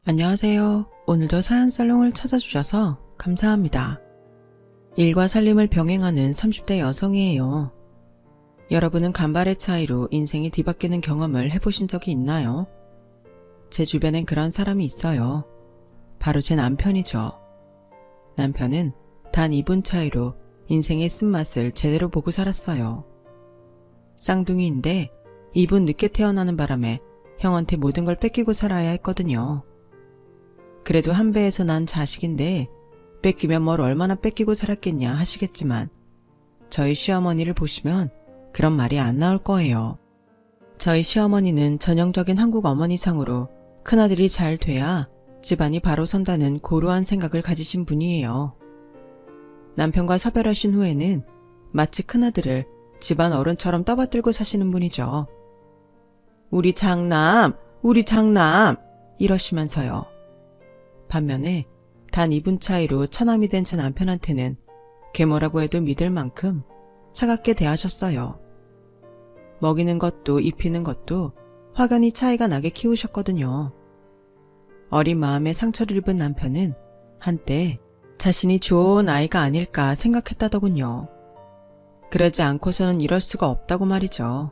안녕하세요. 오늘도 사연살롱을 찾아주셔서 감사합니다. 일과 살림을 병행하는 30대 여성이에요. 여러분은 간발의 차이로 인생이 뒤바뀌는 경험을 해보신 적이 있나요? 제 주변엔 그런 사람이 있어요. 바로 제 남편이죠. 남편은 단 2분 차이로 인생의 쓴맛을 제대로 보고 살았어요. 쌍둥이인데 2분 늦게 태어나는 바람에 형한테 모든 걸 뺏기고 살아야 했거든요. 그래도 한 배에서 난 자식인데 뺏기면 뭘 얼마나 뺏기고 살았겠냐 하시겠지만 저희 시어머니를 보시면 그런 말이 안 나올 거예요. 저희 시어머니는 전형적인 한국 어머니상으로 큰아들이 잘 돼야 집안이 바로 선다는 고루한 생각을 가지신 분이에요. 남편과 사별하신 후에는 마치 큰아들을 집안 어른처럼 떠받들고 사시는 분이죠. 우리 장남 이러시면서요. 반면에 단 2분 차이로 처남이 된 제 남편한테는 계모라고 해도 믿을 만큼 차갑게 대하셨어요. 먹이는 것도 입히는 것도 확연히 차이가 나게 키우셨거든요. 어린 마음에 상처를 입은 남편은 한때 자신이 좋은 아이가 아닐까 생각했다더군요. 그러지 않고서는 이럴 수가 없다고 말이죠.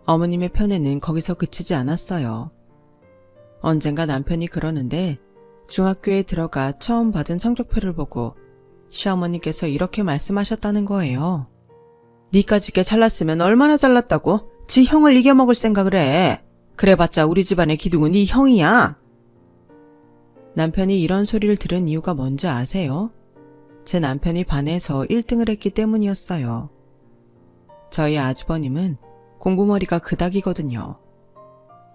어머님의 편애는 거기서 그치지 않았어요. 언젠가 남편이 그러는데 중학교에 들어가 처음 받은 성적표를 보고 시어머니께서 이렇게 말씀하셨다는 거예요. 니까짓게 잘났으면 얼마나 잘났다고 지 형을 이겨먹을 생각을 해. 그래봤자 우리 집안의 기둥은 네 형이야. 남편이 이런 소리를 들은 이유가 뭔지 아세요? 제 남편이 반에서 1등을 했기 때문이었어요. 저희 아주버님은 공부머리가 그닥이거든요.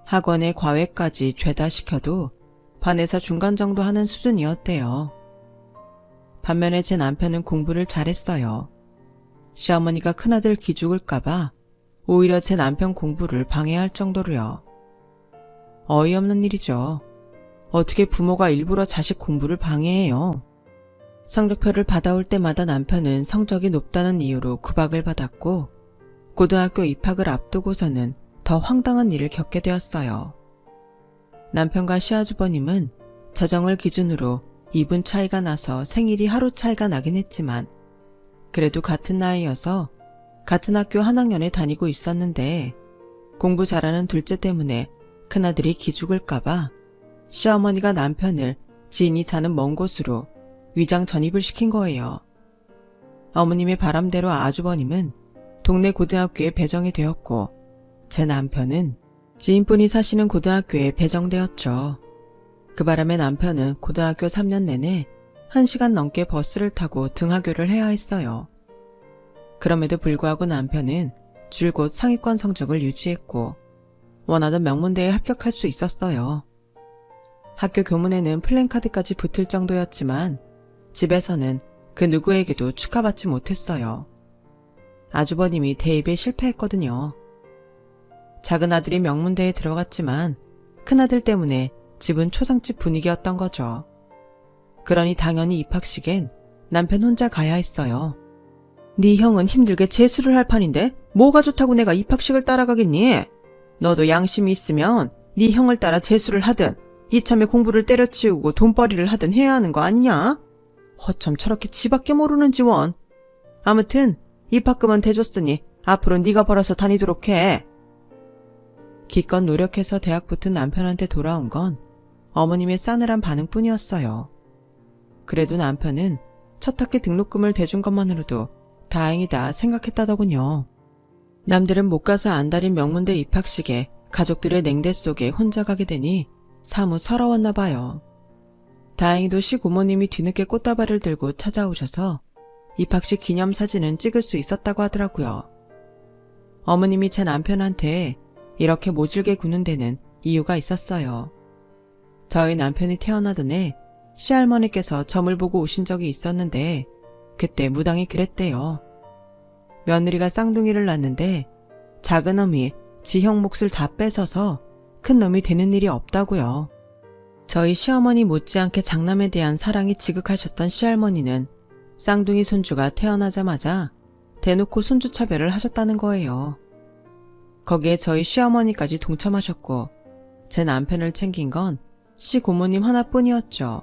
학원에 과외까지 죄다 시켜도 반에서 중간 정도 하는 수준이었대요. 반면에 제 남편은 공부를 잘했어요. 시어머니가 큰아들 기죽을까봐 오히려 제 남편 공부를 방해할 정도로요. 어이없는 일이죠. 어떻게 부모가 일부러 자식 공부를 방해해요? 성적표를 받아올 때마다 남편은 성적이 높다는 이유로 구박을 받았고 고등학교 입학을 앞두고서는 더 황당한 일을 겪게 되었어요. 남편과 시아주버님은 자정을 기준으로 2분 차이가 나서 생일이 하루 차이가 나긴 했지만 그래도 같은 나이여서 같은 학교 한 학년에 다니고 있었는데 공부 잘하는 둘째 때문에 큰아들이 기죽을까봐 시어머니가 남편을 지인이 사는 먼 곳으로 위장 전입을 시킨 거예요. 어머님의 바람대로 아주버님은 동네 고등학교에 배정이 되었고 제 남편은 지인분이 사시는 고등학교에 배정되었죠. 그 바람에 남편은 고등학교 3년 내내 1시간 넘게 버스를 타고 등하교를 해야 했어요. 그럼에도 불구하고 남편은 줄곧 상위권 성적을 유지했고 원하던 명문대에 합격할 수 있었어요. 학교 교문에는 플랜카드까지 붙을 정도였지만 집에서는 그 누구에게도 축하받지 못했어요. 아주버님이 대입에 실패했거든요. 작은 아들이 명문대에 들어갔지만 큰아들 때문에 집은 초상집 분위기였던 거죠. 그러니 당연히 입학식엔 남편 혼자 가야 했어요. 네 형은 힘들게 재수를 할 판인데 뭐가 좋다고 내가 입학식을 따라가겠니? 너도 양심이 있으면 네 형을 따라 재수를 하든 이참에 공부를 때려치우고 돈벌이를 하든 해야 하는 거 아니냐? 허참 저렇게 지밖에 모르는 지원. 아무튼 입학금은 대줬으니 앞으로 네가 벌어서 다니도록 해. 기껏 노력해서 대학 붙은 남편한테 돌아온 건 어머님의 싸늘한 반응뿐이었어요. 그래도 남편은 첫 학기 등록금을 대준 것만으로도 다행이다 생각했다더군요. 남들은 못 가서 안달인 명문대 입학식에 가족들의 냉대 속에 혼자 가게 되니 사뭇 서러웠나 봐요. 다행히도 시고모님이 뒤늦게 꽃다발을 들고 찾아오셔서 입학식 기념사진은 찍을 수 있었다고 하더라고요. 어머님이 제 남편한테 이렇게 모질게 구는 데는 이유가 있었어요. 저희 남편이 태어나던 해 시할머니께서 점을 보고 오신 적이 있었는데 그때 무당이 그랬대요. 며느리가 쌍둥이를 낳는데 작은 놈이 지형 몫을 다 뺏어서 큰 놈이 되는 일이 없다고요. 저희 시어머니 못지않게 장남에 대한 사랑이 지극하셨던 시할머니는 쌍둥이 손주가 태어나자마자 대놓고 손주 차별을 하셨다는 거예요. 거기에 저희 시어머니까지 동참하셨고 제 남편을 챙긴 건 시고모님 하나뿐이었죠.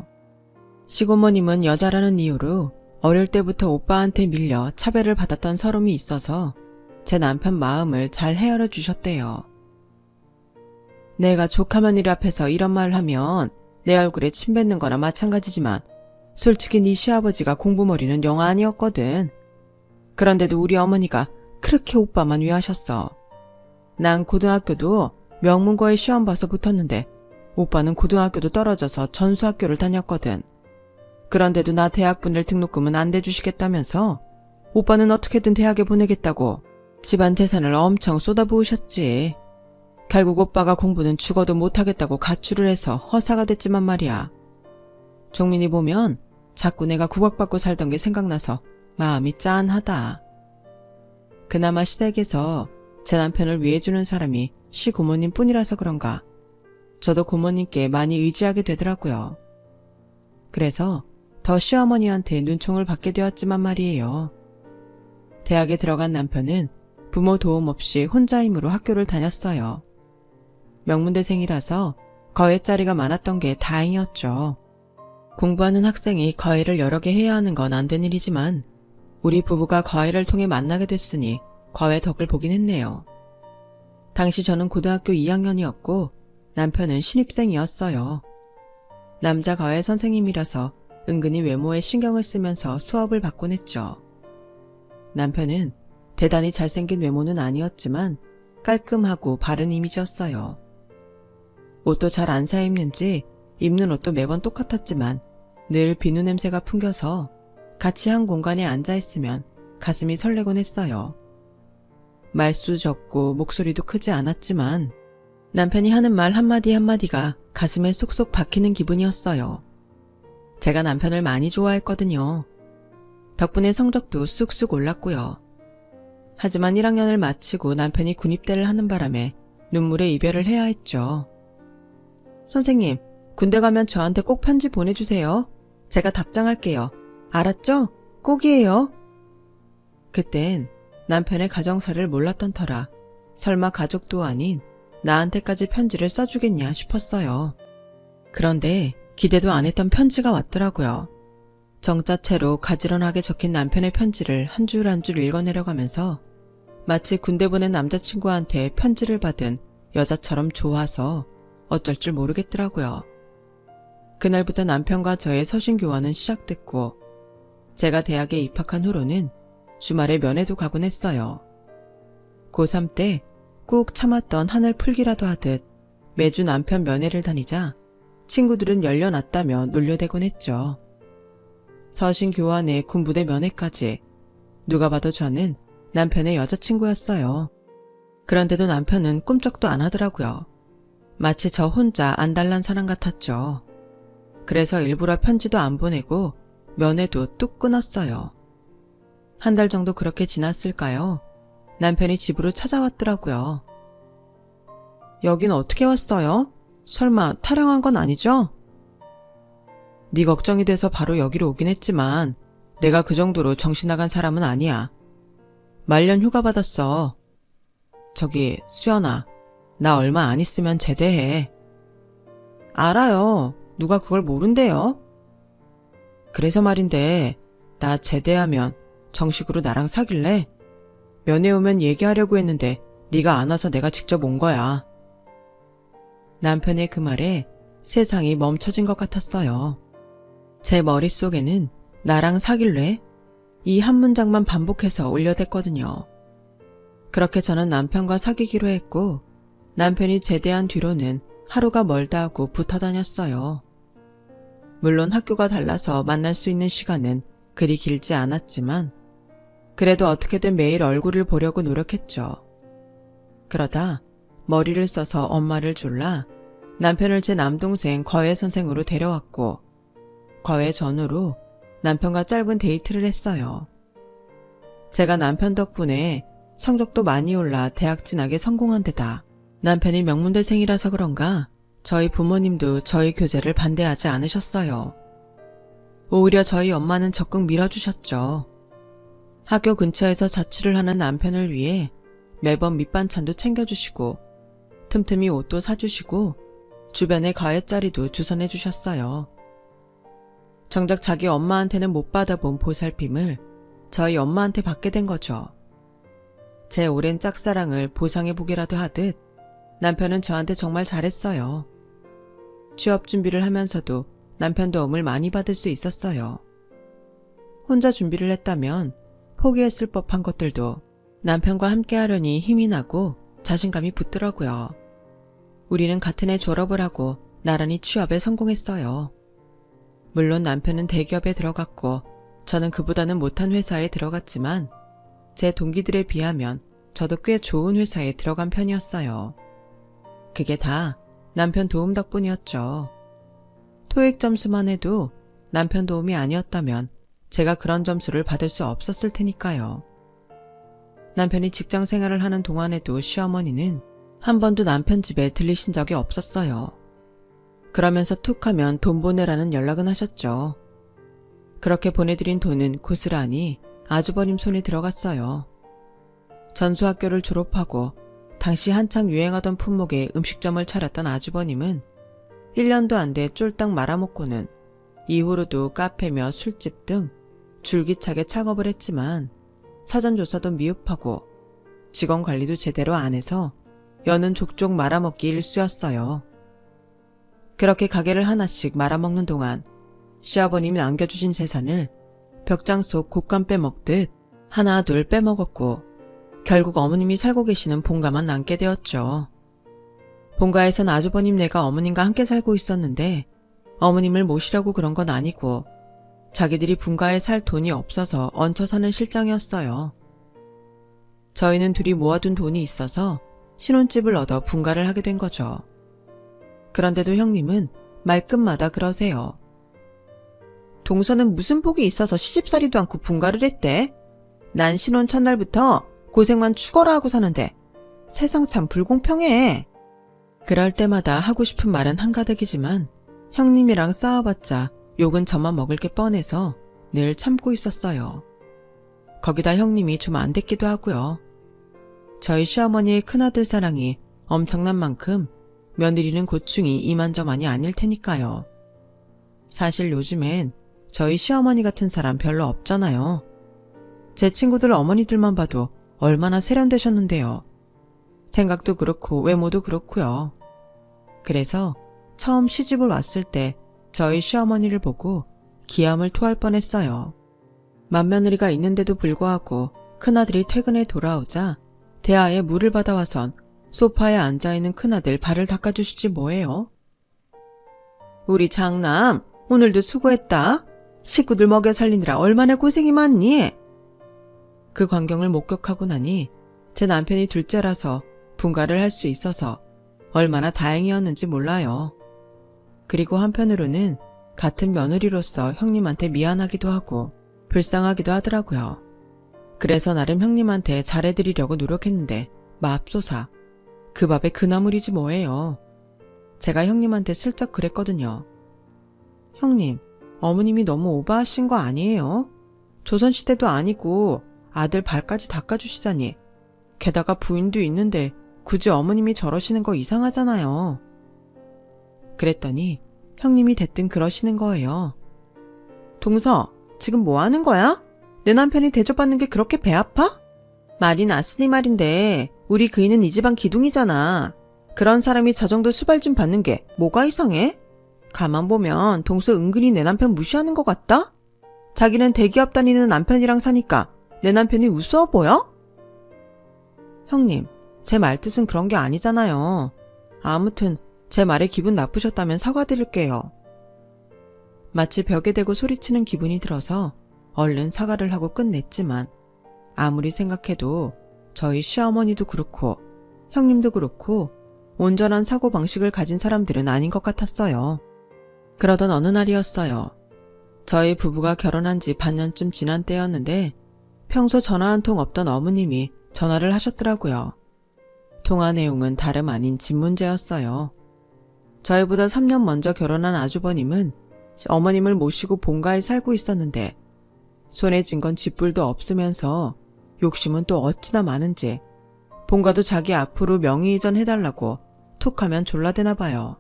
시고모님은 여자라는 이유로 어릴 때부터 오빠한테 밀려 차별을 받았던 서름이 있어서 제 남편 마음을 잘 헤아려 주셨대요. 내가 조카며느리 앞에서 이런 말을 하면 내 얼굴에 침 뱉는 거나 마찬가지지만 솔직히 네 시아버지가 공부머리는 영 아니었거든. 그런데도 우리 어머니가 그렇게 오빠만 위하셨어. 난 고등학교도 명문고에 시험 봐서 붙었는데 오빠는 고등학교도 떨어져서 전수학교를 다녔거든. 그런데도 나 대학 보낼 등록금은 안 대주시겠다면서 오빠는 어떻게든 대학에 보내겠다고 집안 재산을 엄청 쏟아부으셨지. 결국 오빠가 공부는 죽어도 못하겠다고 가출을 해서 허사가 됐지만 말이야. 종민이 보면 자꾸 내가 구박받고 살던 게 생각나서 마음이 짠하다. 그나마 시댁에서 제 남편을 위해주는 사람이 시고모님 뿐이라서 그런가 저도 고모님께 많이 의지하게 되더라고요. 그래서 더 시어머니한테 눈총을 받게 되었지만 말이에요. 대학에 들어간 남편은 부모 도움 없이 혼자 힘으로 학교를 다녔어요. 명문대생이라서 거외자리가 많았던 게 다행이었죠. 공부하는 학생이 거외를 여러 개 해야 하는 건 안 된 일이지만 우리 부부가 거외를 통해 만나게 됐으니 거외 덕을 보긴 했네요. 당시 저는 고등학교 2학년이었고 남편은 신입생이었어요. 남자 거외 선생님이라서 은근히 외모에 신경을 쓰면서 수업을 받곤 했죠. 남편은 대단히 잘생긴 외모는 아니었지만 깔끔하고 바른 이미지였어요. 옷도 잘 안 사입는지 입는 옷도 매번 똑같았지만 늘 비누 냄새가 풍겨서 같이 한 공간에 앉아있으면 가슴이 설레곤 했어요. 말수 적고 목소리도 크지 않았지만 남편이 하는 말 한마디 한마디가 가슴에 쏙쏙 박히는 기분이었어요. 제가 남편을 많이 좋아했거든요. 덕분에 성적도 쑥쑥 올랐고요. 하지만 1학년을 마치고 남편이 군입대를 하는 바람에 눈물의 이별을 해야 했죠. 선생님, 군대 가면 저한테 꼭 편지 보내주세요. 제가 답장할게요. 알았죠? 꼭이에요. 그땐 남편의 가정사를 몰랐던 터라 설마 가족도 아닌 나한테까지 편지를 써주겠냐 싶었어요. 그런데 기대도 안 했던 편지가 왔더라고요. 정자체로 가지런하게 적힌 남편의 편지를 한 줄 한 줄 읽어내려가면서 마치 군대 보낸 남자친구한테 편지를 받은 여자처럼 좋아서 어쩔 줄 모르겠더라고요. 그날부터 남편과 저의 서신교환은 시작됐고 제가 대학에 입학한 후로는 주말에 면회도 가곤 했어요. 고3 때 꾹 참았던 한을 풀기라도 하듯 매주 남편 면회를 다니자 친구들은 열려났다며 놀려대곤 했죠. 서신 교환에 군부대 면회까지 누가 봐도 저는 남편의 여자친구였어요. 그런데도 남편은 꿈쩍도 안 하더라고요. 마치 저 혼자 안달난 사람 같았죠. 그래서 일부러 편지도 안 보내고 면회도 뚝 끊었어요. 한 달 정도 그렇게 지났을까요? 남편이 집으로 찾아왔더라고요. 여긴 어떻게 왔어요? 설마 타령한 건 아니죠? 네 걱정이 돼서 바로 여기로 오긴 했지만 내가 그 정도로 정신 나간 사람은 아니야. 말년 휴가 받았어. 저기 수연아, 나 얼마 안 있으면 제대해. 알아요. 누가 그걸 모른대요? 그래서 말인데 나 제대하면 정식으로 나랑 사귈래? 면회 오면 얘기하려고 했는데 네가 안 와서 내가 직접 온 거야. 남편의 그 말에 세상이 멈춰진 것 같았어요. 제 머릿속에는 나랑 사귈래? 이 한 문장만 반복해서 울려댔거든요. 그렇게 저는 남편과 사귀기로 했고 남편이 제대한 뒤로는 하루가 멀다 하고 붙어 다녔어요. 물론 학교가 달라서 만날 수 있는 시간은 그리 길지 않았지만 그래도 어떻게든 매일 얼굴을 보려고 노력했죠. 그러다 머리를 써서 엄마를 졸라 남편을 제 남동생 거외 선생으로 데려왔고 거외 전후로 남편과 짧은 데이트를 했어요. 제가 남편 덕분에 성적도 많이 올라 대학 진학에 성공한 데다 남편이 명문대생이라서 그런가 저희 부모님도 저희 교제를 반대하지 않으셨어요. 오히려 저희 엄마는 적극 밀어주셨죠. 학교 근처에서 자취를 하는 남편을 위해 매번 밑반찬도 챙겨주시고 틈틈이 옷도 사주시고 주변에 가해자리도 주선해 주셨어요. 정작 자기 엄마한테는 못 받아본 보살핌을 저희 엄마한테 받게 된 거죠. 제 오랜 짝사랑을 보상해보기라도 하듯 남편은 저한테 정말 잘했어요. 취업 준비를 하면서도 남편 도움을 많이 받을 수 있었어요. 혼자 준비를 했다면 포기했을 법한 것들도 남편과 함께 하려니 힘이 나고 자신감이 붙더라고요. 우리는 같은 해 졸업을 하고 나란히 취업에 성공했어요. 물론 남편은 대기업에 들어갔고 저는 그보다는 못한 회사에 들어갔지만 제 동기들에 비하면 저도 꽤 좋은 회사에 들어간 편이었어요. 그게 다 남편 도움 덕분이었죠. 토익 점수만 해도 남편 도움이 아니었다면 제가 그런 점수를 받을 수 없었을 테니까요. 남편이 직장 생활을 하는 동안에도 시어머니는 한 번도 남편 집에 들리신 적이 없었어요. 그러면서 툭 하면 돈 보내라는 연락은 하셨죠. 그렇게 보내드린 돈은 고스란히 아주버님 손에 들어갔어요. 전수학교를 졸업하고 당시 한창 유행하던 품목의 음식점을 차렸던 아주버님은 1년도 안 돼 쫄딱 말아먹고는 이후로도 카페며 술집 등 줄기차게 창업을 했지만 사전조사도 미흡하고 직원 관리도 제대로 안 해서 여는 족족 말아먹기 일쑤였어요. 그렇게 가게를 하나씩 말아먹는 동안 시아버님이 남겨주신 재산을 벽장 속 곶감 빼먹듯 하나 둘 빼먹었고 결국 어머님이 살고 계시는 본가만 남게 되었죠. 본가에선 아주버님 네가 어머님과 함께 살고 있었는데 어머님을 모시려고 그런 건 아니고 자기들이 분가에 살 돈이 없어서 얹혀 사는 실정이었어요. 저희는 둘이 모아둔 돈이 있어서 신혼집을 얻어 분가를 하게 된 거죠. 그런데도 형님은 말끝마다 그러세요. 동서는 무슨 복이 있어서 시집살이도 않고 분가를 했대? 난 신혼 첫날부터 고생만 죽어라 하고 사는데 세상 참 불공평해. 그럴 때마다 하고 싶은 말은 한가득이지만 형님이랑 싸워봤자 욕은 저만 먹을 게 뻔해서 늘 참고 있었어요. 거기다 형님이 좀 안 됐기도 하고요. 저희 시어머니의 큰아들 사랑이 엄청난 만큼 며느리는 고충이 이만저만이 아닐 테니까요. 사실 요즘엔 저희 시어머니 같은 사람 별로 없잖아요. 제 친구들 어머니들만 봐도 얼마나 세련되셨는데요. 생각도 그렇고 외모도 그렇고요. 그래서 처음 시집을 왔을 때 저희 시어머니를 보고 기함을 토할 뻔했어요. 맏며느리가 있는데도 불구하고 큰아들이 퇴근해 돌아오자 대하에 물을 받아와선 소파에 앉아있는 큰아들 발을 닦아주시지 뭐예요. 우리 장남 오늘도 수고했다. 식구들 먹여 살리느라 얼마나 고생이 많니? 그 광경을 목격하고 나니 제 남편이 둘째라서 분가를 할 수 있어서 얼마나 다행이었는지 몰라요. 그리고 한편으로는 같은 며느리로서 형님한테 미안하기도 하고 불쌍하기도 하더라고요. 그래서 나름 형님한테 잘해드리려고 노력했는데 맙소사 그 밥에 그 나물이지 뭐예요. 제가 형님한테 슬쩍 그랬거든요. 형님, 어머님이 너무 오버하신 거 아니에요? 조선시대도 아니고 아들 발까지 닦아주시다니. 게다가 부인도 있는데 굳이 어머님이 저러시는 거 이상하잖아요. 그랬더니 형님이 대뜸 그러시는 거예요. 동서, 지금 뭐 하는 거야? 내 남편이 대접받는 게 그렇게 배 아파? 말이 났으니 말인데 우리 그이는 이 집안 기둥이잖아. 그런 사람이 저 정도 수발좀 받는 게 뭐가 이상해? 가만 보면 동서 은근히 내 남편 무시하는 것 같다? 자기는 대기업 다니는 남편이랑 사니까 내 남편이 우스워 보여? 형님, 제 말뜻은 그런 게 아니잖아요. 아무튼 제 말에 기분 나쁘셨다면 사과드릴게요. 마치 벽에 대고 소리치는 기분이 들어서 얼른 사과를 하고 끝냈지만 아무리 생각해도 저희 시어머니도 그렇고 형님도 그렇고 온전한 사고방식을 가진 사람들은 아닌 것 같았어요. 그러던 어느 날이었어요. 저희 부부가 결혼한 지 반년쯤 지난 때였는데 평소 전화 한 통 없던 어머님이 전화를 하셨더라고요. 통화 내용은 다름 아닌 집 문제였어요. 저희보다 3년 먼저 결혼한 아주버님은 어머님을 모시고 본가에 살고 있었는데 손에 쥔 건 집불도 없으면서 욕심은 또 어찌나 많은지 본가도 자기 앞으로 명의 이전 해달라고 툭하면 졸라대나 봐요.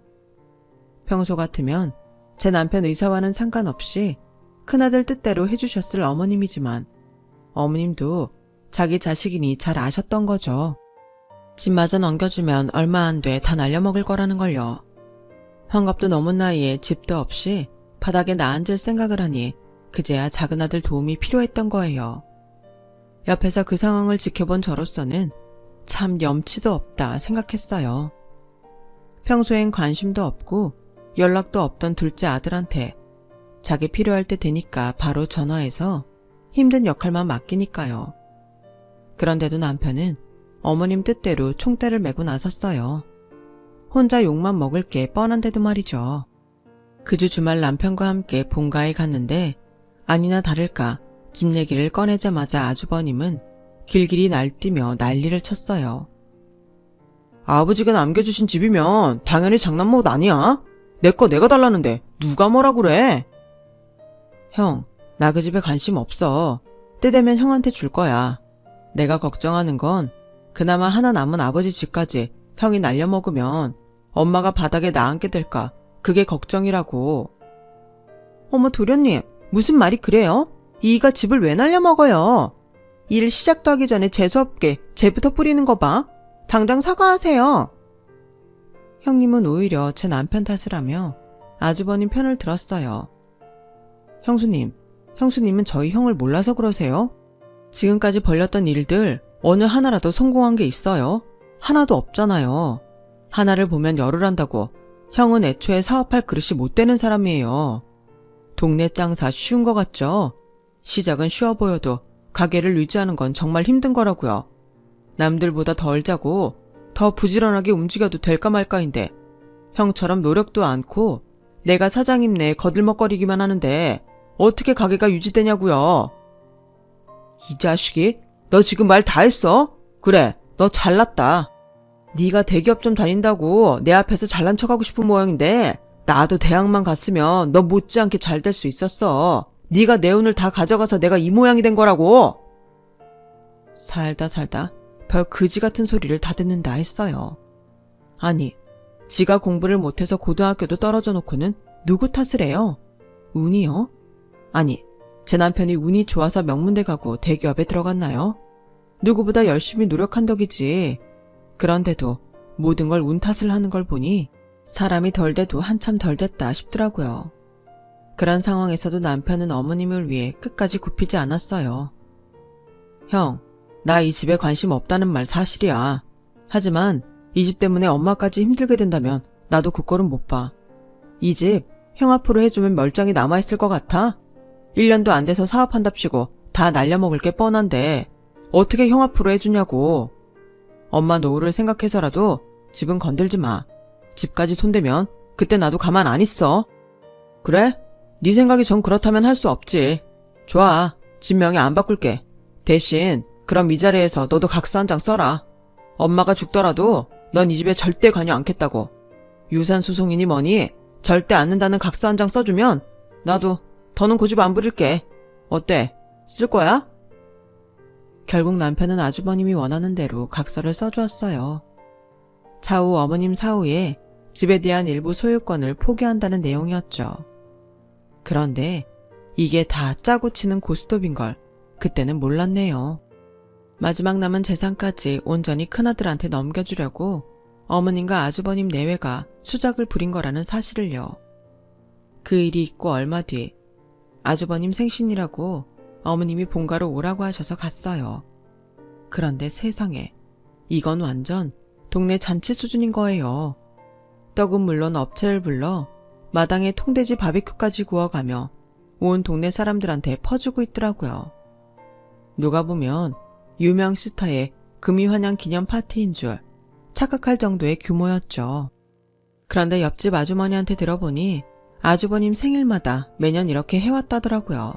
평소 같으면 제 남편 의사와는 상관없이 큰아들 뜻대로 해주셨을 어머님이지만 어머님도 자기 자식이니 잘 아셨던 거죠. 집마저 넘겨주면 얼마 안 돼 다 날려먹을 거라는 걸요. 환갑도 넘은 나이에 집도 없이 바닥에 나앉을 생각을 하니 그제야 작은 아들 도움이 필요했던 거예요. 옆에서 그 상황을 지켜본 저로서는 참 염치도 없다 생각했어요. 평소엔 관심도 없고 연락도 없던 둘째 아들한테 자기 필요할 때 되니까 바로 전화해서 힘든 역할만 맡기니까요. 그런데도 남편은 어머님 뜻대로 총대를 메고 나섰어요. 혼자 욕만 먹을 게 뻔한데도 말이죠. 그 주 주말 남편과 함께 본가에 갔는데 아니나 다를까 집 얘기를 꺼내자마자 아주버님은 길길이 날뛰며 난리를 쳤어요. 아버지가 남겨주신 집이면 당연히 장난못 아니야? 내 거 내가 달라는데 누가 뭐라 그래? 형, 나 그 집에 관심 없어. 때 되면 형한테 줄 거야. 내가 걱정하는 건 그나마 하나 남은 아버지 집까지 형이 날려먹으면 엄마가 바닥에 나앉게 될까 그게 걱정이라고. 어머 도련님, 무슨 말이 그래요? 이이가 집을 왜 날려먹어요? 일 시작도 하기 전에 재수없게 재부터 뿌리는 거 봐. 당장 사과하세요. 형님은 오히려 제 남편 탓을 하며 아주버님 편을 들었어요. 형수님은 저희 형을 몰라서 그러세요? 지금까지 벌렸던 일들 어느 하나라도 성공한 게 있어요? 하나도 없잖아요. 하나를 보면 열을 한다고 형은 애초에 사업할 그릇이 못 되는 사람이에요. 동네 장사 쉬운 거 같죠? 시작은 쉬워 보여도 가게를 유지하는 건 정말 힘든 거라고요. 남들보다 덜 자고 더 부지런하게 움직여도 될까 말까인데 형처럼 노력도 않고 내가 사장님네 거들먹거리기만 하는데 어떻게 가게가 유지되냐고요. 이 자식이 너 지금 말 다 했어? 그래, 너 잘났다. 네가 대기업 좀 다닌다고 내 앞에서 잘난 척하고 싶은 모양인데 나도 대학만 갔으면 너 못지않게 잘 될 수 있었어. 네가 내 운을 다 가져가서 내가 이 모양이 된 거라고. 살다 별 그지 같은 소리를 다 듣는다 했어요. 아니, 지가 공부를 못해서 고등학교도 떨어져 놓고는 누구 탓을 해요? 운이요? 아니, 제 남편이 운이 좋아서 명문대 가고 대기업에 들어갔나요? 누구보다 열심히 노력한 덕이지. 그런데도 모든 걸 운 탓을 하는 걸 보니 사람이 덜 돼도 한참 덜 됐다 싶더라고요. 그런 상황에서도 남편은 어머님을 위해 끝까지 굽히지 않았어요. 형, 나 이 집에 관심 없다는 말 사실이야. 하지만 이 집 때문에 엄마까지 힘들게 된다면 나도 그 꼴은 못 봐. 이 집 형 앞으로 해주면 멀쩡히 남아있을 것 같아? 1년도 안 돼서 사업한답시고 다 날려먹을 게 뻔한데 어떻게 형 앞으로 해주냐고. 엄마 노후를 생각해서라도 집은 건들지 마. 집까지 손대면 그때 나도 가만 안 있어. 그래? 네 생각이 전 그렇다면 할 수 없지. 좋아, 집 명의 안 바꿀게. 대신 그럼 이 자리에서 너도 각서 한 장 써라. 엄마가 죽더라도 넌 이 집에 절대 관여 않겠다고. 유산 소송이니 뭐니 절대 않는다는 각서 한 장 써주면 나도 더는 고집 안 부릴게. 어때? 쓸 거야? 결국 남편은 아주버님이 원하는 대로 각서를 써주었어요. 차후 어머님 사후에 집에 대한 일부 소유권을 포기한다는 내용이었죠. 그런데 이게 다 짜고 치는 고스톱인 걸 그때는 몰랐네요. 마지막 남은 재산까지 온전히 큰아들한테 넘겨주려고 어머님과 아주버님 내외가 수작을 부린 거라는 사실을요. 그 일이 있고 얼마 뒤 아주버님 생신이라고 어머님이 본가로 오라고 하셔서 갔어요. 그런데 세상에 이건 완전 동네 잔치 수준인 거예요. 떡은 물론 업체를 불러 마당에 통돼지 바비큐까지 구워가며 온 동네 사람들한테 퍼주고 있더라고요. 누가 보면 유명 스타의 금이환영 기념 파티인 줄 착각할 정도의 규모였죠. 그런데 옆집 아주머니한테 들어보니 아주버님 생일마다 매년 이렇게 해왔다더라고요.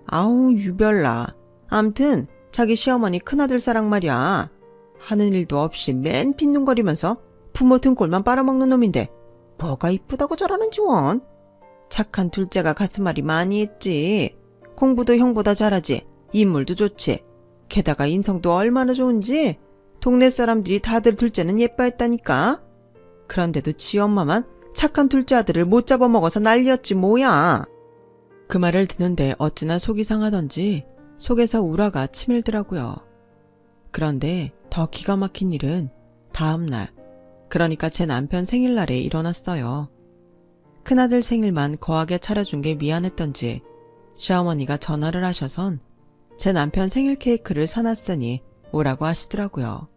아우 유별나. 암튼 자기 시어머니 큰아들 사랑 말이야. 하는 일도 없이 맨 빈둥거리면서 부모 등골만 빨아먹는 놈인데 뭐가 이쁘다고 저러는지 원. 착한 둘째가 가슴앓이 많이 했지. 공부도 형보다 잘하지. 인물도 좋지. 게다가 인성도 얼마나 좋은지 동네 사람들이 다들 둘째는 예뻐했다니까. 그런데도 지 엄마만 착한 둘째 아들을 못 잡아먹어서 난리였지 뭐야. 그 말을 듣는데 어찌나 속이 상하던지 속에서 우라가 치밀더라고요. 그런데 더 기가 막힌 일은 다음 날, 그러니까 제 남편 생일날에 일어났어요. 큰아들 생일만 거하게 차려준 게 미안했던지 시어머니가 전화를 하셔선 제 남편 생일 케이크를 사놨으니 오라고 하시더라고요.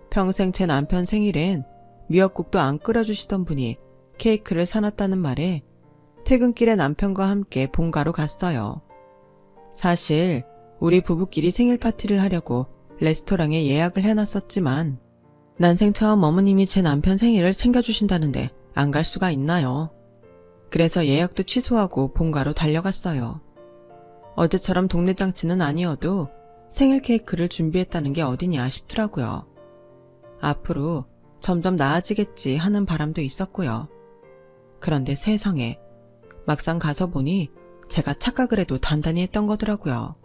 평생 제 남편 생일엔 미역국도 안 끓여주시던 분이 케이크를 사놨다는 말에 퇴근길에 남편과 함께 본가로 갔어요. 사실 우리 부부끼리 생일 파티를 하려고 레스토랑에 예약을 해놨었지만 난생 처음 어머님이 제 남편 생일을 챙겨주신다는데 안 갈 수가 있나요? 그래서 예약도 취소하고 본가로 달려갔어요. 어제처럼 동네 장치는 아니어도 생일 케이크를 준비했다는 게 어디냐 싶더라고요. 앞으로 점점 나아지겠지 하는 바람도 있었고요. 그런데 세상에 막상 가서 보니 제가 착각을 해도 단단히 했던 거더라고요.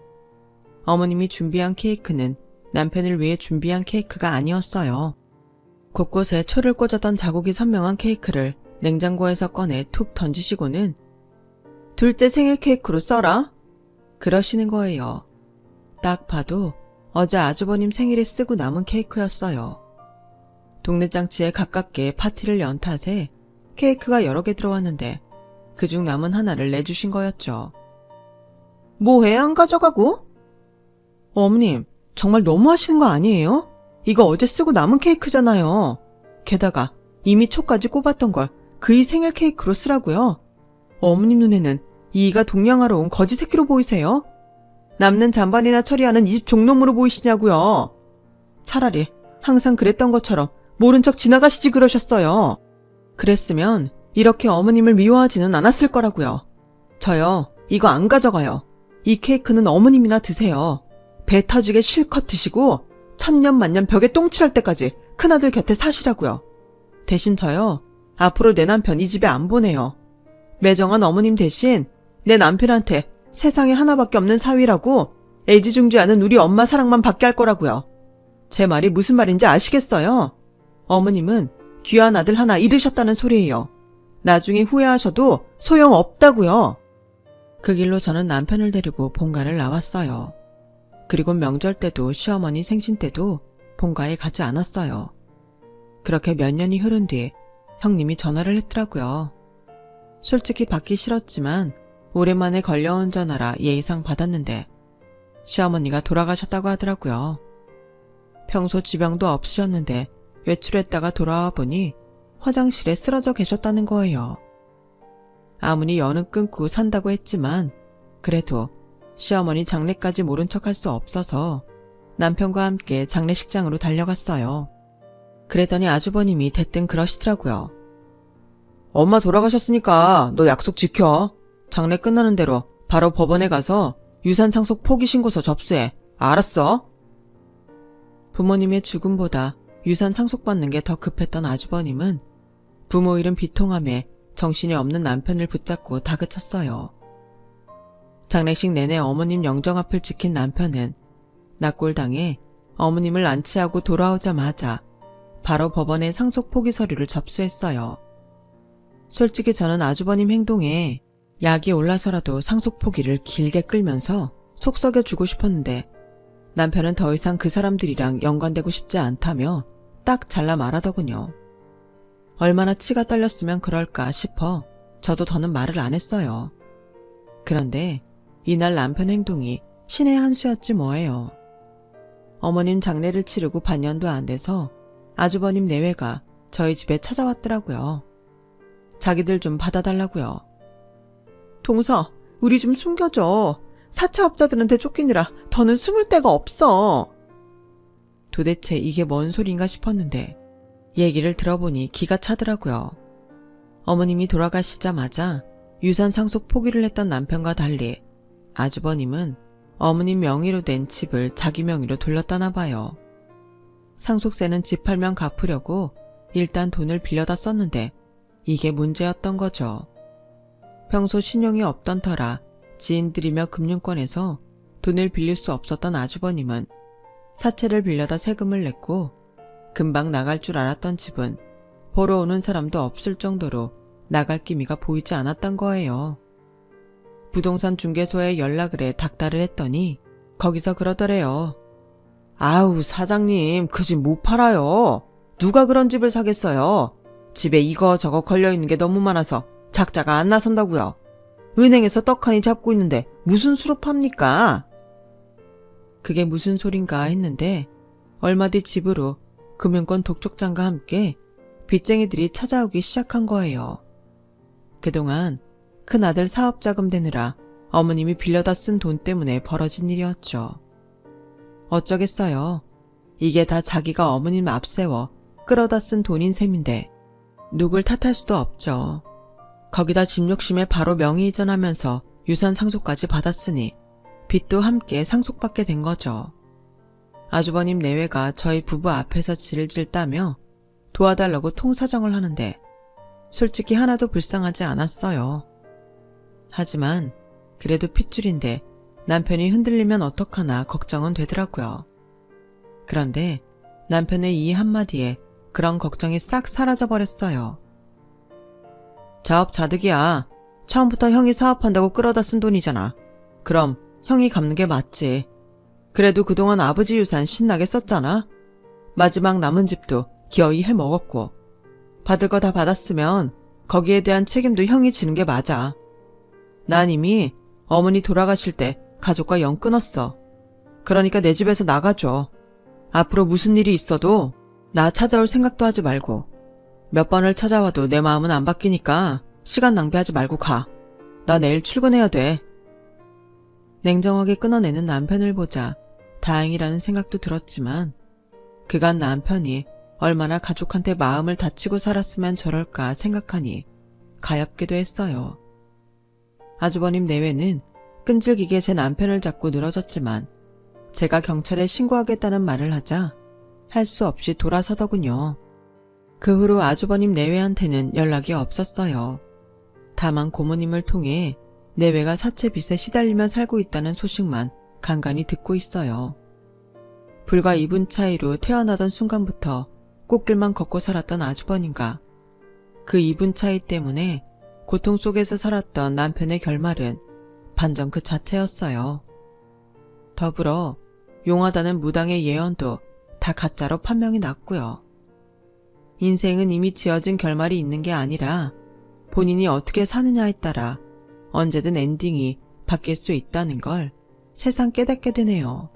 어머님이 준비한 케이크는 남편을 위해 준비한 케이크가 아니었어요. 곳곳에 초를 꽂았던 자국이 선명한 케이크를 냉장고에서 꺼내 툭 던지시고는 둘째 생일 케이크로 써라? 그러시는 거예요. 딱 봐도 어제 아주버님 생일에 쓰고 남은 케이크였어요. 동네 장치에 가깝게 파티를 연 탓에 케이크가 여러 개 들어왔는데 그중 남은 하나를 내주신 거였죠. 뭐해 안 가져가고? 어머님 정말 너무하시는 거 아니에요? 이거 어제 쓰고 남은 케이크잖아요. 게다가 이미 초까지 꼽았던 걸 그이 생일 케이크로 쓰라고요? 어머님 눈에는 이이가 동냥하러 온 거지 새끼로 보이세요? 남는 잔반이나 처리하는 이 집 종놈으로 보이시냐고요? 차라리 항상 그랬던 것처럼 모른 척 지나가시지 그러셨어요. 그랬으면 이렇게 어머님을 미워하지는 않았을 거라고요. 저요, 이거 안 가져가요. 이 케이크는 어머님이나 드세요. 배 터지게 실컷 드시고 천년만년 벽에 똥칠할 때까지 큰아들 곁에 사시라고요. 대신 저요, 앞으로 내 남편 이 집에 안 보내요. 매정한 어머님 대신 내 남편한테 세상에 하나밖에 없는 사위라고 애지중지하는 우리 엄마 사랑만 받게 할 거라고요. 제 말이 무슨 말인지 아시겠어요? 어머님은 귀한 아들 하나 잃으셨다는 소리예요. 나중에 후회하셔도 소용없다고요. 그 길로 저는 남편을 데리고 본가를 나왔어요. 그리고 명절 때도 시어머니 생신 때도 본가에 가지 않았어요. 그렇게 몇 년이 흐른 뒤 형님이 전화를 했더라고요. 솔직히 받기 싫었지만 오랜만에 걸려온 전화라 예의상 받았는데 시어머니가 돌아가셨다고 하더라고요. 평소 지병도 없으셨는데 외출했다가 돌아와 보니 화장실에 쓰러져 계셨다는 거예요. 아무리 연은 끊고 산다고 했지만 그래도 시어머니 장례까지 모른 척할 수 없어서 남편과 함께 장례식장으로 달려갔어요. 그랬더니 아주버님이 대뜸 그러시더라고요. 엄마 돌아가셨으니까 너 약속 지켜. 장례 끝나는 대로 바로 법원에 가서 유산 상속 포기 신고서 접수해. 알았어? 부모님의 죽음보다 유산 상속받는 게 더 급했던 아주버님은 부모 잃은 비통함에 정신이 없는 남편을 붙잡고 다그쳤어요. 장례식 내내 어머님 영정 앞을 지킨 남편은 낙골당해 어머님을 안치하고 돌아오자마자 바로 법원에 상속 포기 서류를 접수했어요. 솔직히 저는 아주버님 행동에 약이 올라서라도 상속 포기를 길게 끌면서 속 썩여주고 싶었는데 남편은 더 이상 그 사람들이랑 연관되고 싶지 않다며 딱 잘라 말하더군요. 얼마나 치가 떨렸으면 그럴까 싶어 저도 더는 말을 안 했어요. 그런데 이날 남편 행동이 신의 한 수였지 뭐예요. 어머님 장례를 치르고 반년도 안 돼서 아주버님 내외가 저희 집에 찾아왔더라고요. 자기들 좀 받아달라고요. 동서, 우리 좀 숨겨줘. 사채업자들한테 쫓기느라 더는 숨을 데가 없어. 도대체 이게 뭔 소린가 싶었는데 얘기를 들어보니 기가 차더라고요. 어머님이 돌아가시자마자 유산 상속 포기를 했던 남편과 달리 아주버님은 어머님 명의로 된 집을 자기 명의로 돌렸다나 봐요. 상속세는 집 팔면 갚으려고 일단 돈을 빌려다 썼는데 이게 문제였던 거죠. 평소 신용이 없던 터라 지인들이며 금융권에서 돈을 빌릴 수 없었던 아주버님은 사채를 빌려다 세금을 냈고 금방 나갈 줄 알았던 집은 보러 오는 사람도 없을 정도로 나갈 기미가 보이지 않았던 거예요. 부동산 중개소에 연락을 해 닥달을 했더니 거기서 그러더래요. 아우, 사장님, 그 집 못 팔아요. 누가 그런 집을 사겠어요. 집에 이거저거 걸려있는 게 너무 많아서 작자가 안 나선다고요. 은행에서 떡하니 잡고 있는데 무슨 수로 팝니까? 그게 무슨 소린가 했는데 얼마 뒤 집으로 금융권 독촉장과 함께 빚쟁이들이 찾아오기 시작한 거예요. 그동안 큰아들 사업자금 되느라 어머님이 빌려다 쓴 돈 때문에 벌어진 일이었죠. 어쩌겠어요. 이게 다 자기가 어머님 앞세워 끌어다 쓴 돈인 셈인데 누굴 탓할 수도 없죠. 거기다 집 욕심에 바로 명의 이전하면서 유산 상속까지 받았으니 빚도 함께 상속받게 된 거죠. 아주버님 내외가 저희 부부 앞에서 질질 따며 도와달라고 통사정을 하는데 솔직히 하나도 불쌍하지 않았어요. 하지만 그래도 핏줄인데 남편이 흔들리면 어떡하나 걱정은 되더라고요. 그런데 남편의 이 한마디에 그런 걱정이 싹 사라져버렸어요. 자업자득이야. 처음부터 형이 사업한다고 끌어다 쓴 돈이잖아. 그럼 형이 갚는 게 맞지. 그래도 그동안 아버지 유산 신나게 썼잖아. 마지막 남은 집도 기어이 해먹었고 받을 거 다 받았으면 거기에 대한 책임도 형이 지는 게 맞아. 난 이미 어머니 돌아가실 때 가족과 연 끊었어. 그러니까 내 집에서 나가줘. 앞으로 무슨 일이 있어도 나 찾아올 생각도 하지 말고 몇 번을 찾아와도 내 마음은 안 바뀌니까 시간 낭비하지 말고 가. 나 내일 출근해야 돼. 냉정하게 끊어내는 남편을 보자 다행이라는 생각도 들었지만 그간 남편이 얼마나 가족한테 마음을 다치고 살았으면 저럴까 생각하니 가엾기도 했어요. 아주버님 내외는 끈질기게 제 남편을 잡고 늘어졌지만 제가 경찰에 신고하겠다는 말을 하자 할 수 없이 돌아서더군요. 그 후로 아주버님 내외한테는 연락이 없었어요. 다만 고모님을 통해 내외가 사채빚에 시달리며 살고 있다는 소식만 간간히 듣고 있어요. 불과 2분 차이로 태어나던 순간부터 꽃길만 걷고 살았던 아주버님과 그 2분 차이 때문에 고통 속에서 살았던 남편의 결말은 반전 그 자체였어요. 더불어 용하다는 무당의 예언도 다 가짜로 판명이 났고요. 인생은 이미 지어진 결말이 있는 게 아니라 본인이 어떻게 사느냐에 따라 언제든 엔딩이 바뀔 수 있다는 걸 새삼 깨닫게 되네요.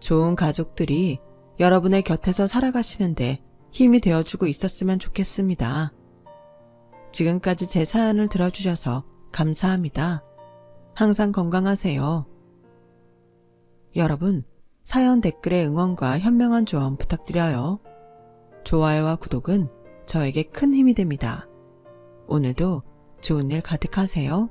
좋은 가족들이 여러분의 곁에서 살아가시는데 힘이 되어주고 있었으면 좋겠습니다. 지금까지 제 사연을 들어주셔서 감사합니다. 항상 건강하세요. 여러분, 사연 댓글에 응원과 현명한 조언 부탁드려요. 좋아요와 구독은 저에게 큰 힘이 됩니다. 오늘도 좋은 일 가득하세요.